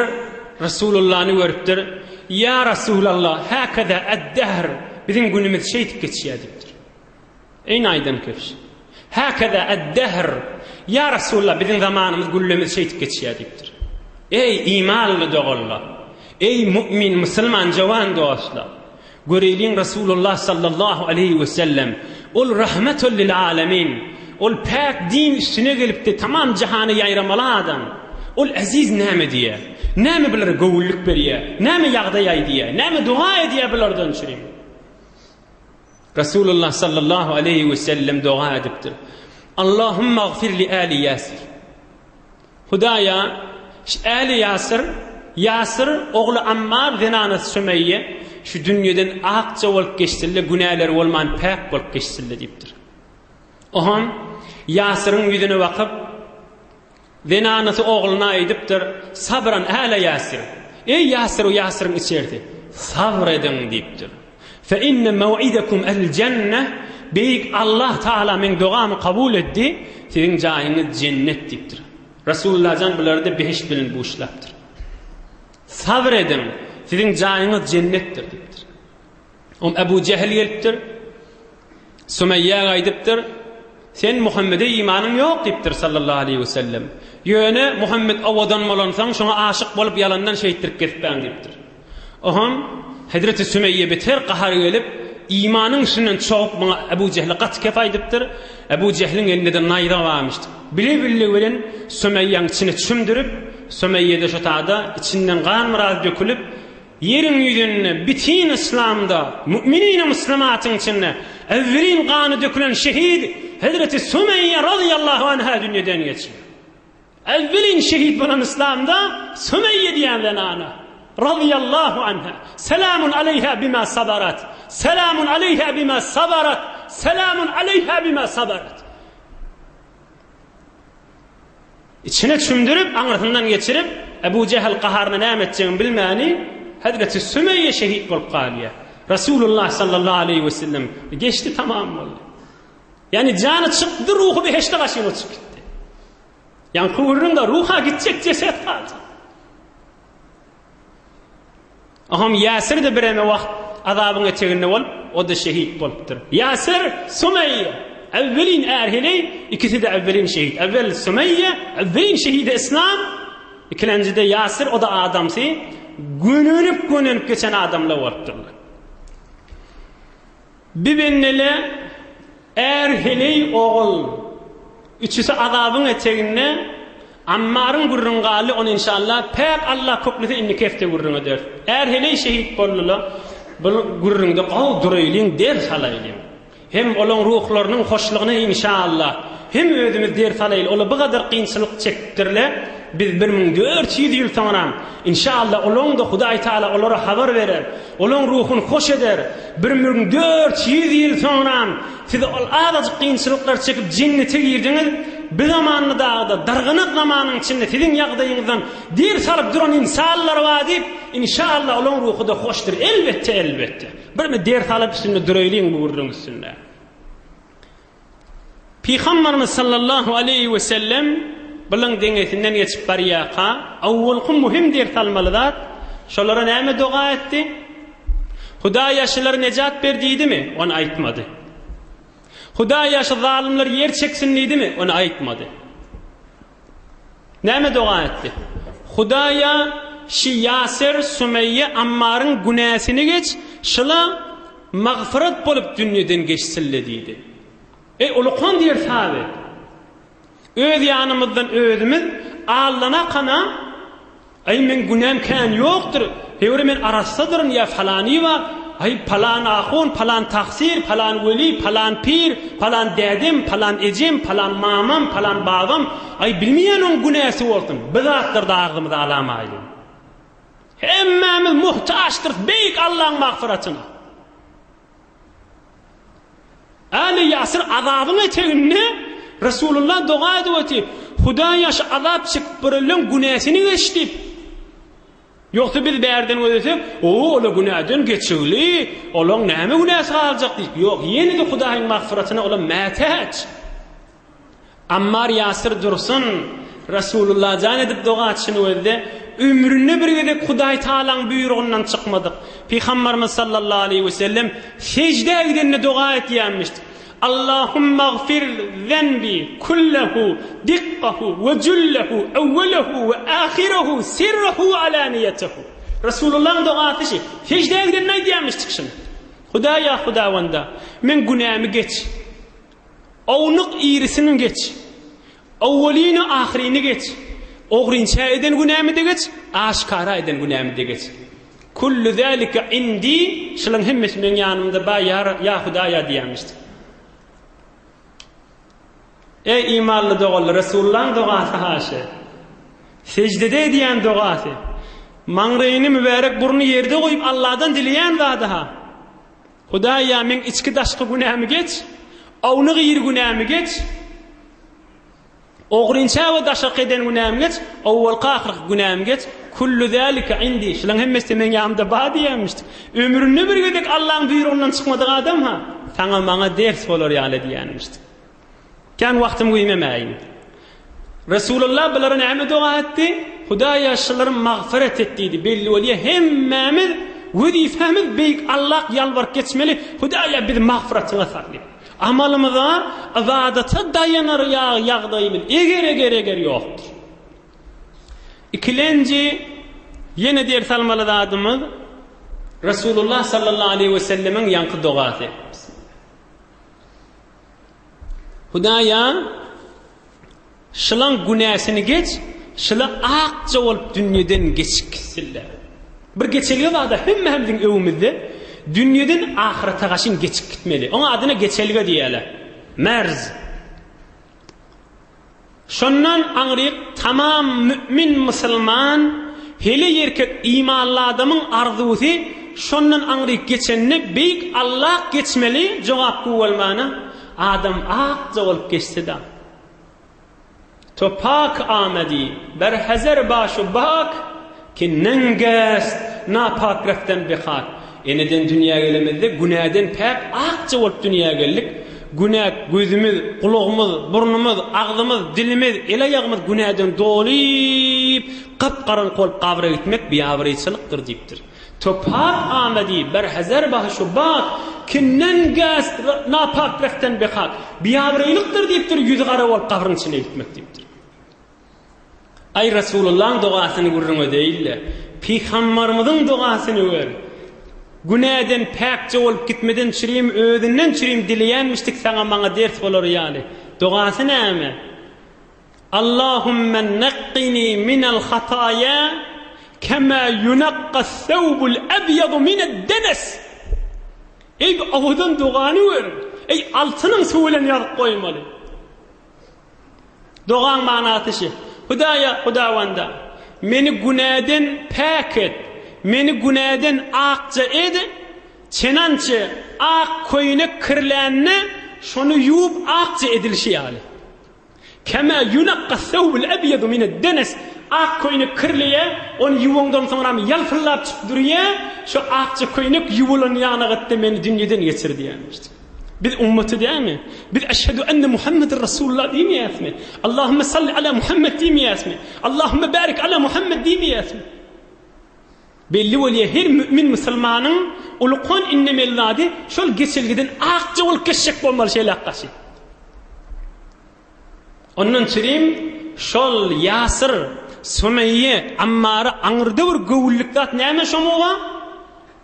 Resulullah'ını görüptür. Ya Resulallah hakeza eddehr bizim günümüz şeytip geçiyediptir. Ey aydan kefş. Hakeza eddehr ya Resulullah bizim zamanımız güllümüz şeytip geçiyediptir. Ey imanlı doğullar. Ey mümin, Müslüman, cavan dostlar. Göreyliğin Resulullah sallallahu aleyhi ve sellem ol rahmetul lil alemin. Ol pak din üstüne gelip de tamam cihanı yayramalı adam. Ol aziz näme diye. Näme bilir govulluk beriye. Näme yağdayay diye. Näme dua ediye bilerden çürüm. Resulullah sallallahu aleyhi ve sellem dua ediptir. Allahümme gfir li ali Yasir. Hudaya ali Yasir oğlu Ammar zinanat Sümeyye şu dünyadan akça olup geçsille günahlar olman pak olup geçsille deyiptir. Oham Yasir'in yüzüne bakıp Zenanası oğluna aydiptir. Sabran ala Yasir. Ey Yasir, o Yasir'in içerdi. Sabredin deyiptir. Fe inne mev'idekum el cenne. Beyik Allah Teala men duamı kabul etti. Sizin cahiniz cennet deyiptir. Resulullah can bularda behiş bilin bu işlaptır. Sabredin. Sizin cahiniz cennettir deyiptir. Ebu Cehil geliptir. Sümeyye aydiptir. Sen Muhammed'e imanın yok deyiptir sallallahu aleyhi ve sellem. Yöne Muhammed avadan molansan şuna aşık bolup yalandan şehittirip ketipben deyiptir. Oham Hazreti Sümeyye beter qahar gelip imanın üstünden çoğup bana Ebu Cehil'e kat kefaydiptir. Ebu Cehil'in elinde de nayda varmıştı. Bile veren Sümeyye'nin içine çümdürüp Sümeyye'de şu taada içinden kan mıraz dökülüp yerin yüzünü bitin İslam'da müminin Müslümatın içine evvelin kanı dökülen şehit Hazreti Sümeyye radıyallahu anha dünyadan geçiyor. Evvelin şehit bulan İslam'da Sümeyye diyenlen ana radıyallahu anha. Selamun aleyha bima sabarat. Selamun aleyha bima sabarat. Selamun aleyha bima sabarat. İçine çümdürüp anlatından geçirip Ebu Cehil qaharına ne edeceğini bilmeyeni Hazreti Sümeyye şehit bulup qaliye. Resulullah sallallahu aleyhi ve sellem geçti, tamam oldu. Yani canı çıktı, ruhu bir heşte başına çıktı. Yani kıvırında ruha gidecek ceset kaldı. Aham Yasir de bireme vakt azabın eteğinde olup o da şehit boluptur. Yasir, Sümeyye evvelin erhili, ikisi de evvelin şehit. Evvel Sümeyye, evvelin şehidi İslam, ikinci de Yasir, o da adamsı. Gününüp geçen adamla bolupturlar. Birbirine erhili oğul, üçüsü azabın eteğinde Ammar'ın gurrungalı onu inşallah pek Allah koklisi inni kefte gurrunga der. Erhili şehit bollula gurrungda qawdurayling der salayling. Hem olan ruhlarının hoşluğuna inşallah hem özümüz der salayl. Ola bu kadar qiyinçilik çektirle biz 1400 yıl sonra inşallah olan da Hudaý Taala onlara haber verer. Olan ruhun hoş eder. 1400 yıl sonra siz azıcık qiyinçilikler çekip cennete girdiniz. Bir zamanlı dağda, dargınık zamanın içinde sizin yağdayınızdan dir salıp duran insanlar var deyip inşallah olan ruhu da hoştur. Elbette, elbette. Bir mi dir salıp üstünde duraylayın bu vurduğun üstünde. Peygamberimiz sallallahu aleyhi ve sellem bunun dengesinden geçip bariyaka avvalkın mühim dir salmalılar. Şolara neyme dua etti? Hudaý yaşlıları necat berdiydi mi? Onu aytmadı. Hudaý yaşlı zalimler yer çeksinliydi mi? Onu aytmadı. Neyme dua etti? Hudaýa şi Yasir, Sümeyye, Ammar'ın günahsini geç, şıla mağfiret bolup dünyadan geçsillediydi. Ulukan diyor sahabe. Öz yanımızdan özümüz Allah'ına kana ay men günahım kan yoktur. Hevre men arassadırın ya falani var. Ay palan ahun, palan taksir, palan veli, palan pir, palan dedim, palan ecim, palan mamam, palan babam. Ay bilmeyen onun günahsı oldum. Bizattır da ağzımızı alamayın. Hemmemiz muhtaçtır beyik Allah'ın mağfiretine. Ali Yasir azabın eteğinde Resulullah dua ediyor. Hudaý yaşı azap çıkıp bırılın günahsını geçti. Yoksa biz berden ödesek, ola günahdan geçiğli, olan näme günahsı kalacak deyip. Yok, yeni de Hudaýyň mağfiretine olan mätäç. Ammar Yasir dursun, Resulullah can edip dua etşini ödedi. Ömründe bir gedek Hudaý Taala'nın buyruğundan çıkmadık. Peygamberimiz sallallahu aleyhi ve sellem secde gidenine dua et diyenmişti. Allahümme gfir zenbi kullahu dikkahu ve cullahu evvelahu ve ahirehu sirrahu alaniyetehu. Resulullah'ın dua etişi secde gidenine diyenmiştik şimdi. Hudaýa Hudaýwanda men günahımı geç. Ownuk irisinin geç. Awwalini ahirini geç. Ogrinça eden günahımı da geç, aşkara eden günahımı da geç. Kullu zalika indi, şunun hemmesi men yanımda ba ya Hudaýa diýmişdi. Ey imanlı doğullar, Resulullah'ın duası haşa. Secdede diýen duası. Maňraýyny mübarek burnu yerde goýup Allah'dan dileýän zat ha. Hudaýa men içki daşky günahımı geç. Onu gıyır günahımı geç. Oğrinça ve daşak eden günahımı geç. Avval kahırık günahımı geç. Kullu zalika indi. Şulan hemmesi men yanımda bağ diyemiştik. Ömrünü bir gedek Allah'ın buyruğundan çıkmadık adam ha. Sana bana ders olur yani diyemiştik. Kan vaktim uyumamayın. Resulullah bilerin emri dua etti. Hudaya şıların mağfiret ettiydi. Belli oluyor. Hemmemiz vazifemiz beyik Allah yalvarıp geçmeli. Hudaya bir mağfiretine saklayıp. Amalımıza ibadete dayanır yağdayımız. Eger yoktur. İkilenci yine diğer salmalı adımız Resulullah sallallahu aleyhi ve sellemin yankı duası. Hudaya şılan günahsını geç, şılan akça olup dünyadan geçiksinler. Bir geçeliği var da hemmemizin evimizde dünyadan ahirete kaçın geçik gitmeli. Ona adına geçeliği diyeler. Merz. Şondan anlayıp tamam mümin Müslüman hele yerkek imanlı adamın arzusu şondan anlayıp geçenini beyik Allah geçmeli cevap kuvvelmana adam akça olup geçti de. Topak amedi berhezer başı bak ki nengest napak reften bihar. Eneden dünya gelemedi günahden pek akça olup dünya geldik. Günah gözümüz, kulağımız, burnumuz, ağzımız, dilimiz, ele yağımız günahdan doluyup kapkaranlık olup kavra gitmek bir avrayçılıktır deyiptir. Topak amedi berhezer başı bak ki nengest napak reften bihar. Bir avraylıktır deyiptir yüzü kara olup kavrın içine gitmek deyiptir. Ay Resulullah'ın duasını görürüm değil. Peygamberimizin duasını ver. Günahdan pekçe olup gitmeden çürüyüm, ödünden çürüyüm dileyenmiştik sana bana ders olur yani. Duası ne mi? Allahümme neqqini minel hataya kema yunaqqa thawbul ebyadu mined denes. Ey avudan duanı ver. Ey altının suyuyla yazıp koymalı. Duan manası şu. Hudavanda meni günahdan pak et. Meni günahdan akça ed. Çenançı ak koyunu kırlanını şonu yuyup akça edilişi yani. Kema yunaqqa thawbul ebyadu mined denes. Ak koyunu kırlıya onu yuvundan sonra yalfırlap çıkıp duruyor. Şu akça koyunu yuvulan yana gitti meni dünyadan geçirdi yani işte. Biz ümmeti değil mi? Biz eşhedü enne Muhammeden Resulullah değil mi yasmi? Allahümme salli ala Muhammed değil mi yasmi? Allahümme barik ala Muhammed değil mi yasmi? Belli oluyor her mümin Müslümanın ulukun innemelladi şol geçilgiden akça ol keşek olmalı şeyler kaşı. Onun çireyim şol Yasir, Sümeyye, Ammar'ı anırdı bir gövüllüktat neyme şomuğa?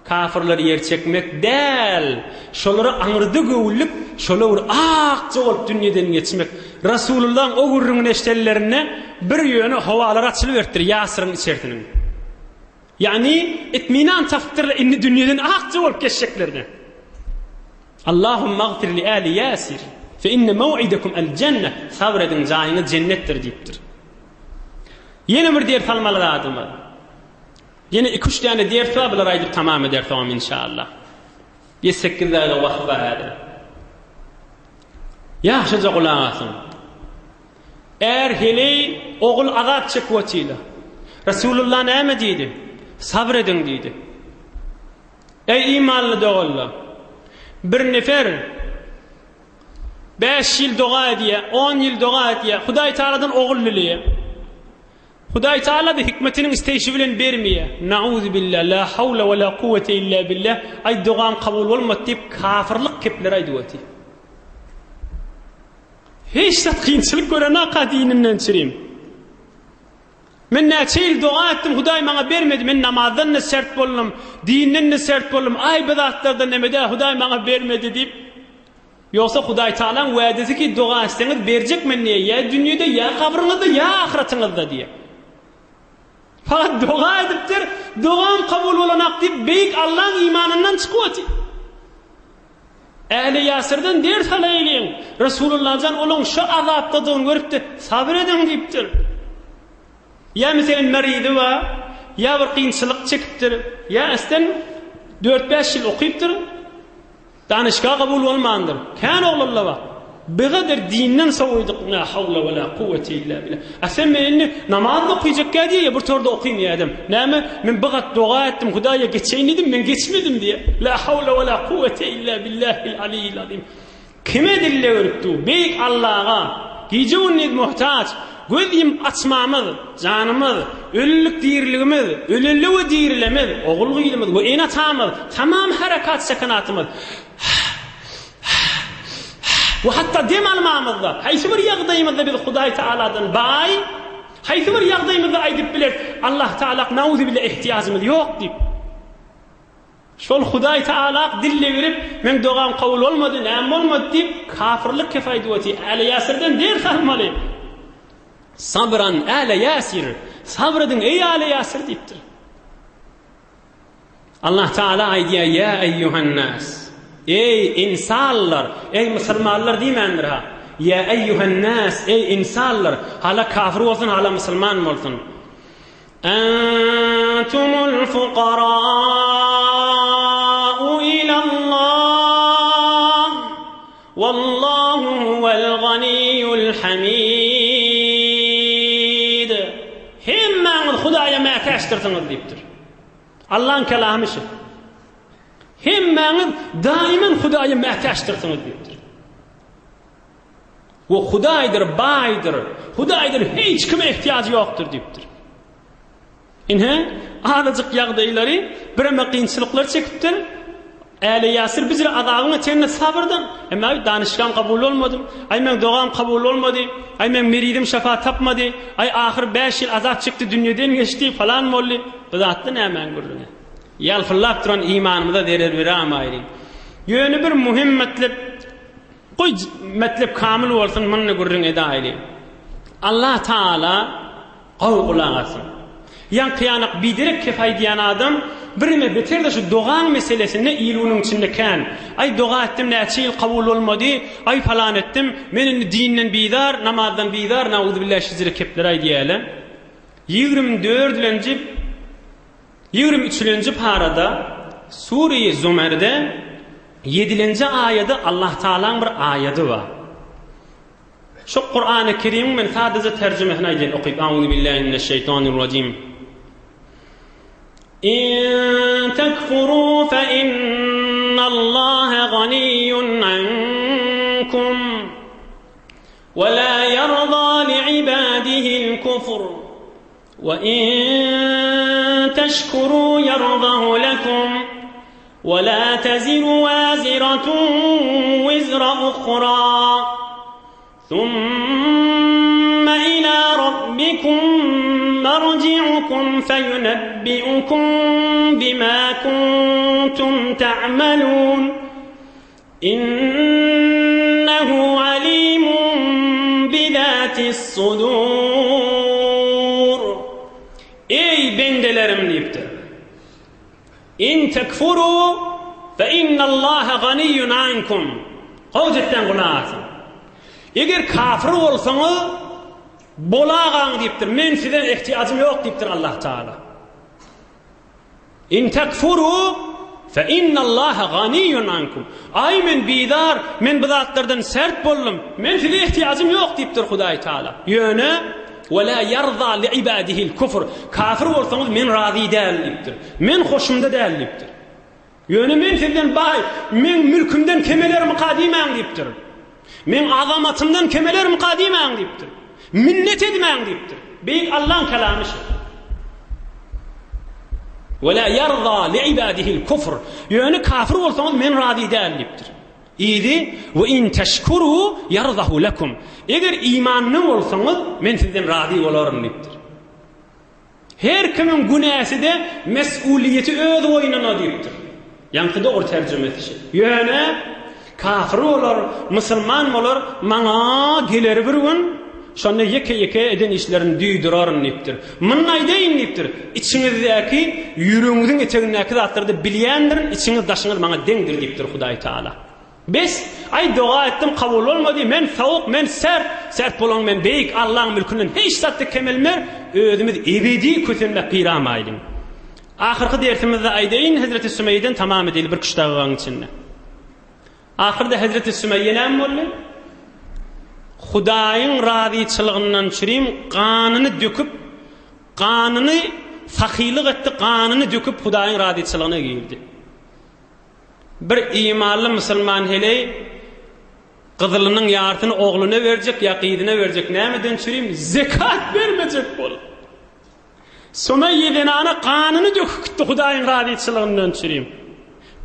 Kafirler yer çekmek değil. Şoları anırdı gövüllük, şoları akça olup dünyadan geçmek. Resulullah'ın o gurrunun eştellerine bir yönü havalara açılıvertir Yasir'in içertinin. Yani itminan taftirle inni dünyadan akça olup geçeceklerine. Allahümme gfir li ali Yasir fe inne mev'idekum el cennet. Sabredin cayını cennettir deyiptir. Yine bir diğer salmalı adımı. Yine 2-3 tane diğer sahabeler aydıp tamam eder tamam inşallah. 7-8 dakika vakit var hadi. Yaşaca kulağısın. Eğer hele oğul azap çekvetiyle Resulullah ne mi dedi? Sabredin dedi. Ey imanlı doğullar. Bir nefer 5 yıl dua ediyor, 10 yıl dua ediyor. Huday Teala'dan oğul liliyor. Huday Teala da hikmetinin isteyişi bilen vermeye. Nauzu billah, la havle ve la kuvvete illa billah. Ay duam kabul olmadı deyip kafirlik kepleri ay duati. Hiç de kıyınçılık gören haka dininden çireyim. Men neçe yıl dua ettim, Huday bana vermedi. Men namazdan ne sert bollum, dininden ne sert bollum. Ay bedatlardan nemede Huday bana vermedi deyip. Yoksa Huday Teala'nın vaadesi ki dua etseniz verecek men niye? Ya dünyada ya kabrınızda ya ahiretinizde diye. Fakat dua ediptir, duam kabul olanak deyip beyik Allah'ın imanından çıkıvati. Ehli Yasir'den ders alayleyin. Resulullah'dan olun şu azaptadığını görüp de sabredin deyiptir. Ya mesela meridi var, ya bir kıyınçılık çekiptir, ya esten 4-5 yıl okuyuptir. Danışga kabul olmandır. Kan oğlalla bak. Beqadar dinden soğuyduk. La havle ve la kuvvete illa billah. Asem menni namaz okuyacak diye ya bir torda okuyayım adam. Näme men beqat dua ettim Hudaýa geçeýin dedim men geçmedim diye. La havle ve la kuvvete illa billahil aliyyil azim. Kime dille öğretti? Beyik Allah'a. Gijewni muhtaç. Gözüm açmamız, canımız, ölülük diýirligimiz, ölüli we diýirilemiz, oğul gyýlymyz, we enatamyz, tamam harakat sakanatymyz. Ve hatta dem almamızda, haýsy bir ýagdaýymyzda biz Hudaý Taala'dan bay, haýsy bir ýagdaýymyzda aýdyp biler, Allah Taala nauzu billah ihtiýajymyz ýok diýip. Şol Hudaý Taala dille berip, men dogam kabul bolmady, näme bolmady diýip kafirlik kefaýdyweti Äli Ýasirden der salmaly. Sabran Äli Ýasir, sabredin ey Äli Ýasir diýipdir. Allah Taala aýdýar: "Ya eyyuhan nas." Ey insanlar, ey musulmanlar diýmendir ha. Ya eyyuhan nas, ey insanlar, hala kafir bolsun, hala musulman bolsun. Antumul fuqara'u ila Allah, wallahu huvel ganiyyul hamid. Hemmeňiz Hudaýa mätäşdirsiňiz diýipdir. Allah'ın kelamı şu. Hemmeňiz daimen Hudaýa mätäşdirsiňiz diýipdir. O Hudaýdyr, baýdyr. Hudaýdyr, hiç kime ihtiýaجy ýokdur diýipdir. Inhe azajyk ýagdaýlary bir qynçylyklar çekipdir. Äli Ýasir bizler adagyny tenne sabırdan. Emma danışgan kabul olmadım. Ay men dogam kabul olmady. Ay men meridim şefaat tapmady. Ay ahir 5 ýyl azap çykdy, dünýeden geçdi falan bolly. Bu zatda näme görürüň? Ýalfyllap duran imanymyza derer beramaýdy. Ýöne bir muhim metlep, goý metlep kamil bolsun, munda görürüň edaýly. Allah Taala gowgulagasyn. Yan kıyanak bidirek kefaýdiýan adam birime beterde şu dogan meselesinde ilunyň içinde kan. Ay doga etdim näçe ýyl kabul bolmady, ay falan etdim, meni dinden bidar, namazdan bidar, nauzu billahi şizire kepler aýdýalar. 23-nji parada Sure-i Zümer'de 7-nji aýada Allah Taala'nın bir aýaty bar. Şu Kur'an-ı Kerim men sadece terjemesini aýdyn okuyup auzu billahi mineşşeytanirracim. İn tekfuru fe innallaha ganiyyun ankum ve la yerda li'ibadihi'l kufr ve in teşkuru yerdahu lekum ve la teziru waziratun wizra ukhra ثم إلى ربكم مرجعكم فينبئكم بما كنتم تعملون إنه عليم بذات الصدور. Ey bendelerim deyipdir. İn tekfuru fe innallaha ganiyyun ankum. Qawjetten gulağasın. Eger kafir bolsaňyz bolagaň diýipdir. Men sizden ihtiýajym ýok diýipdir Allah Taala. In takfuru fe innallaha ganiyyun ankum. Ay men bidar, men bu zatlardan sert boldum. Men sizden ihtiýajym ýok diýipdir Hudaý Taala. Ýöne ve la yerza li ibadihi'l kufr. Kafir bolsaňyz men razy däl diýipdir. Men hoşumda däl diýipdir. Ýöne men sizden bay, men mülkümden kemelerimi qadimän diýipdir. Men azamatımdan kemeler mukadimen diýipdir. Minnet edmen diýipdir. Beyik Allah'ın kelamı şu. Ve la yerza li ibadihi'l kufr. Ýöne kafir bolsaňyz men razy däl diýipdir. Ýa-ni we in teşkuru yerzahu lekum. Eger imanly bolsaňyz men sizden razy bolarym diýipdir. Her kimin günäsi de mesuliyeti öz boýnuna diýipdir. Ýa-ni o terjemesi şu. Ýöne kafir olar, musulman olar, maňa geler bir gün şonda ýeke eden işlerini düýdüraryn diýipdir. Muny aýdaýyn diýipdir. İçiňizdäki ýüregiňiziň etegindäki zatlary bilýändir, içiňiz daşyňyz maňa deňdir diýipdir Hudaý Taala. Bes ay dua etdim kabul bolmady, men sowuk, men sert bolan, men beýik Allah'ın mülkünden hiç zatda kemelmer, özümiz ebedi kösenmek gyramaýdym. Ahirki dersimizde aýdaýyn Hazreti Sümeyden tamam edil bir kuşdagyň içinde. Ahirde Hazreti Sümeyye näme boldy? Hudaýyň razyçylygyndan çyrym ganyny döküp, ganyny sahylyk etdi, ganyny döküp Hudaýyň razyçylygyna girdi. Bir imanly musulman hele gyzylynyň ýartyny ogluny berjek, ýakydyna berjek. Nämeden çyrym? Zekat bermejek bolup. Sümeyye'den ana ganyny döküpdi Hudaýyň razyçylygyndan çyrym.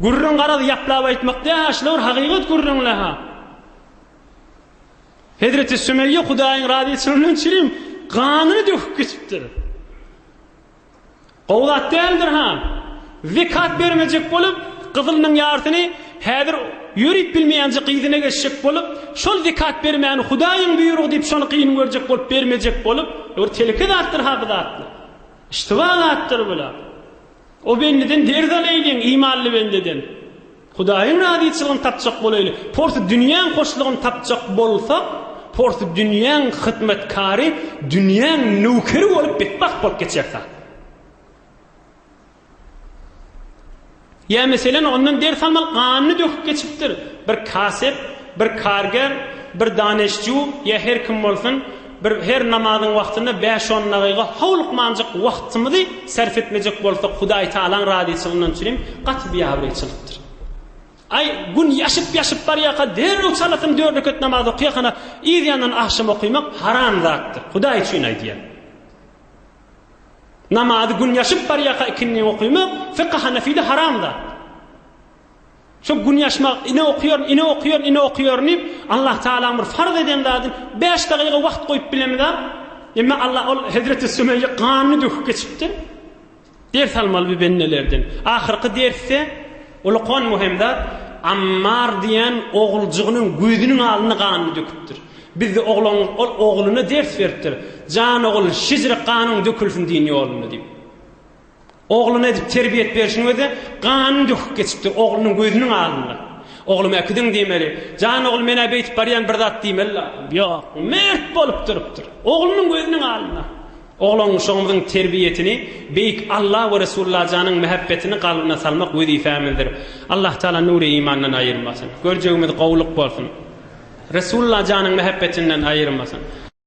Gurrun garady ýaplap aýtmakda aşlar hakykat gurrunlar ha. Hazreti Sümeyye Hudaýyň razyçylygyndan çyrym ganyny döküp geçipdir. Gowlat däldir ha. Zekat bermejek bolup gyzylynyň ýartyny häzir ýörip bilmeýänje gyzyna geçecek bolup, şol zekat bermäni Hudaýyň buýrugy diýip şonu kıyyn görjek bolup bermejek bolup, ýor teleke zatdyr ha bu zatdy. İştiba zatdyr bular. O bendeden derden eýdiň imanly bendeden. Hudaýyň razyçylygyny tapjak bolaýly. Porty dünýäň hoşlugyny tapjak bolsak, porty dünýäň hyzmatkary, dünýäň nöwkeri bolup betbaq bolup geçersa. Ya meselen ondan ders almak ganyny döküp geçipdir. Bir kasep, bir karger, bir daneşçu, ya her kim bolsun, bir her namazyň wagtyna 5-10 dagyga howluk manjyk wagtymyzy sarf etmejek bolsak, Hudaý Taalaň razyçylygynyň çyrym gaty biýabrçylykdyr. Ay gün ýaşyp barýaka derrew salatym 4 rekat namaz okuyakana ýa-da akşam okuymak haram zatdyr. Hudaý üçin aýdýar. Namazy gün ýaşyp barýaka ikindi okuymak fiqh Hanefide haramda. Şu gün ýaşmak, ine okuyor ni Allah Taala bir farz eden zadyn 5 dagyga wagt goýup bilemdi. Emma Allah ol Hazreti Sümeyye ganyny döküp geçipdi. Ders almaly bu bennelerden. Ahyrky dersse ulaqan muhimdat Ammar diýen oguljugynyň gözüniň aldyna ganyny döküpdir. Bizde ogluny ders beripdir. Jan ogul şizri ganyň dökülsün diýen ýoluny diýip. Ogluny edip terbiýet berişiň özi ganyny döküp geçipdir oglunyň gözüniň aldyna. Oglum äkidin diýmeli. Jan ogul mene beýtip barýan bir zat diýmeli. Ýok, mert bolup durupdyr. Oglunyň gözüniň aldyna. Oğlan uşağımızın terbiyetini beyik Allah ve Resulullah canın mehabbetini kalbine salmak vazifemizdir. Allah Teala nuru imandan ayırmasın. Göreceğimiz kavluk olsun. Resulullah canın mehabbetinden ayırmasın.